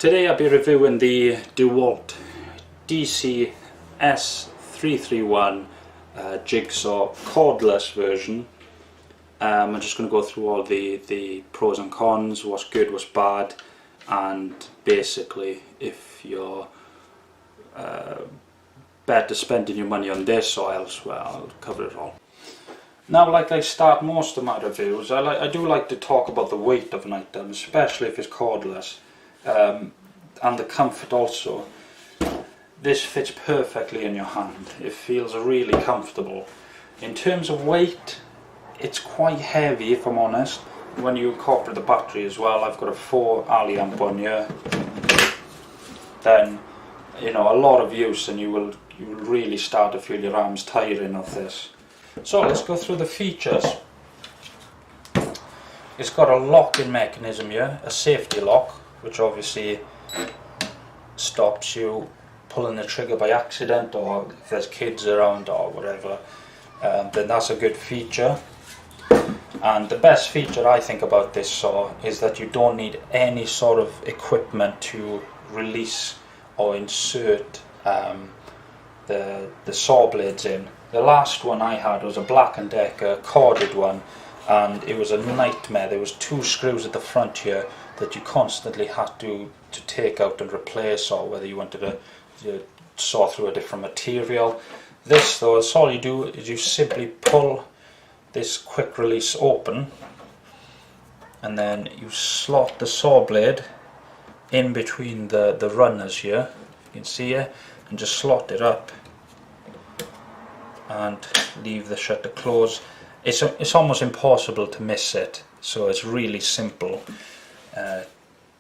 Today I'll be reviewing the DEWALT DCS331 Jig Saw cordless version. I'm just going to go through all the pros and cons, what's good, what's bad, and basically if you're better spending your money on this or elsewhere, I'll cover it all. Now, like I start most of my reviews, I do like to talk about the weight of an item, especially if it's cordless, and the comfort also. This fits perfectly in your hand. It feels really comfortable. In terms of weight, it's quite heavy, if I'm honest. When you incorporate the battery as well, I've got a 4 milliamp one here. Then, you know, a lot of use, and you will really start to feel your arms tiring of this. So let's go through the features. It's got a locking mechanism here, a safety lock, which obviously stops you pulling the trigger by accident, or if there's kids around or whatever, then that's a good feature. And the best feature I think about this saw is that you don't need any sort of equipment to release or insert the saw blades in. The last one I had was a Black & Decker corded one, and it was a nightmare. There was 2 screws at the front here that you constantly had to take out and replace, or whether you wanted to saw through a different material. This though, that's all you do is you simply pull this quick release open, and then you slot the saw blade in between the runners here, you can see here, and just slot it up and leave the shutter closed. It's almost impossible to miss it, so it's really simple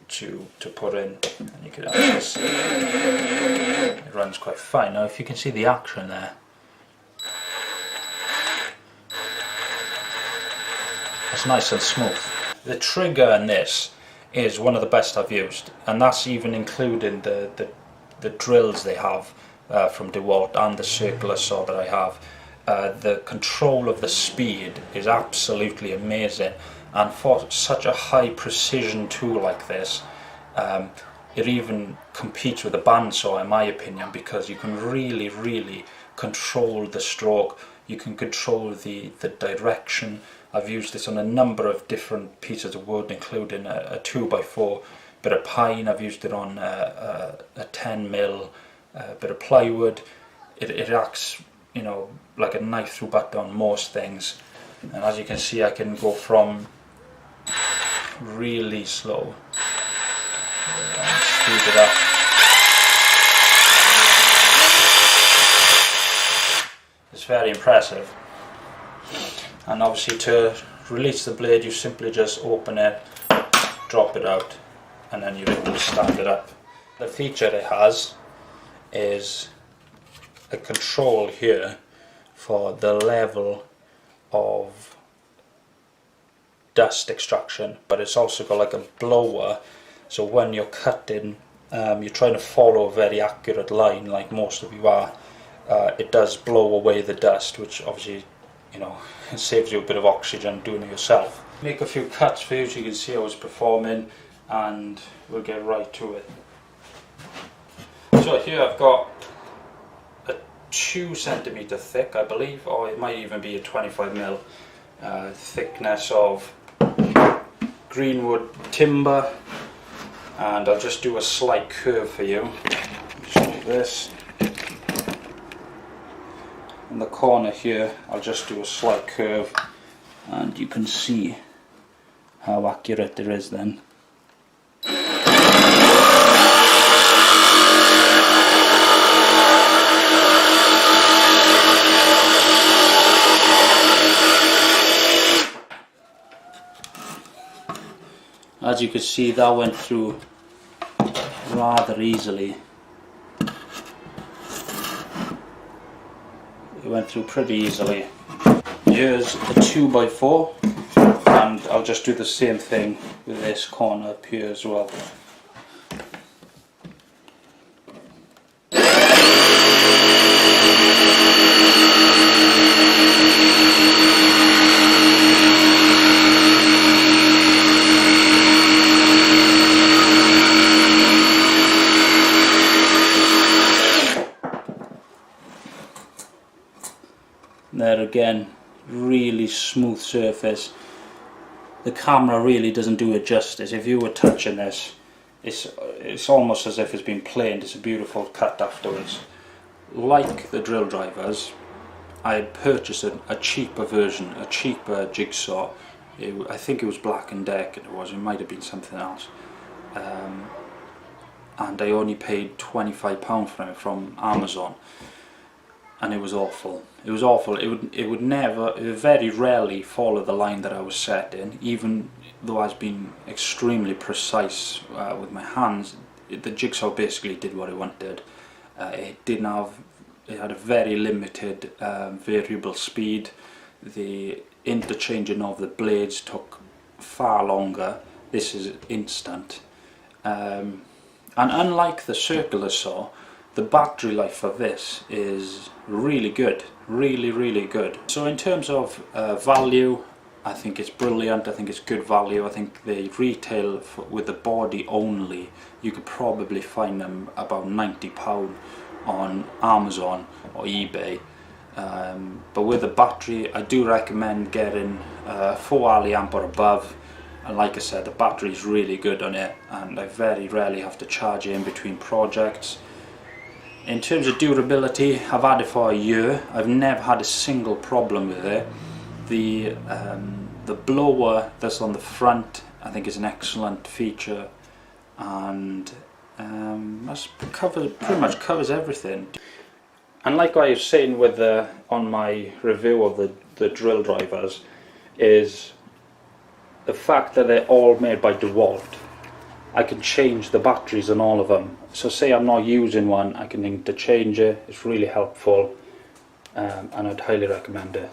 to put in, and you can actually see it runs quite fine. Now if you can see the action there, it's nice and smooth. The trigger in this is one of the best I've used, and that's even including the drills they have from DEWALT and the circular saw that I have. The control of the speed is absolutely amazing, and for such a high precision tool like this, it even competes with a bandsaw in my opinion, because you can really control the stroke, you can control the direction. I've used this on a number of different pieces of wood, including a 2x4 bit of pine. I've used it on a 10mm bit of plywood. It acts, you know, like a knife through butter on most things. And as you can see, I can go from really slow and speed it up. It's very impressive. And obviously to release the blade, you simply just open it, drop it out, and then you're able to stand it up. The feature it has is a control here for the level of dust extraction, but it's also got like a blower, so when you're cutting, you're trying to follow a very accurate line like most of you are, it does blow away the dust, which obviously, you know, it saves you a bit of oxygen doing it yourself. Make a few cuts for you so you can see how it's performing, and we'll get right to it. So here I've got a 2 centimeter thick, I believe, or it might even be a 25mm thickness of greenwood timber, and I'll just do a slight curve for you. Just do this. In the corner here, I'll just do a slight curve, and you can see how accurate it is then. As you can see, that went through rather easily. It went through pretty easily. Here's a 2x4, and I'll just do the same thing with this corner up here as well. again, really smooth surface. The camera really doesn't do it justice. If you were touching this, it's almost as if it's been planed. It's a beautiful cut afterwards. Like the drill drivers, I had purchased a cheaper version, a cheaper jigsaw. I think it was Black & Decker, it might have been something else. And I only paid £25 for it from Amazon. And it was awful. It was awful. It would very rarely follow the line that I was setting, even though I was being extremely precise with my hands. The jigsaw basically did what it wanted. It had a very limited variable speed. The interchanging of the blades took far longer. This is instant. And unlike the circular saw, the battery life of this is really good, really good. So in terms of value, I think it's brilliant. I think it's good value. I think they retail with the body only. You could probably find them about £90 on Amazon or eBay. But with the battery, I do recommend getting 4 or above. And like I said, the battery is really good on it, and I very rarely have to charge it in between projects. In terms of durability, I've had it for a year. I've never had a single problem with it. The blower that's on the front, I think, is an excellent feature, and pretty much covers everything. And like I was saying with on my review of the drill drivers, is the fact that they're all made by DEWALT. I can change the batteries on all of them. So say I'm not using one, I can interchange it. It's really helpful, and I'd highly recommend it.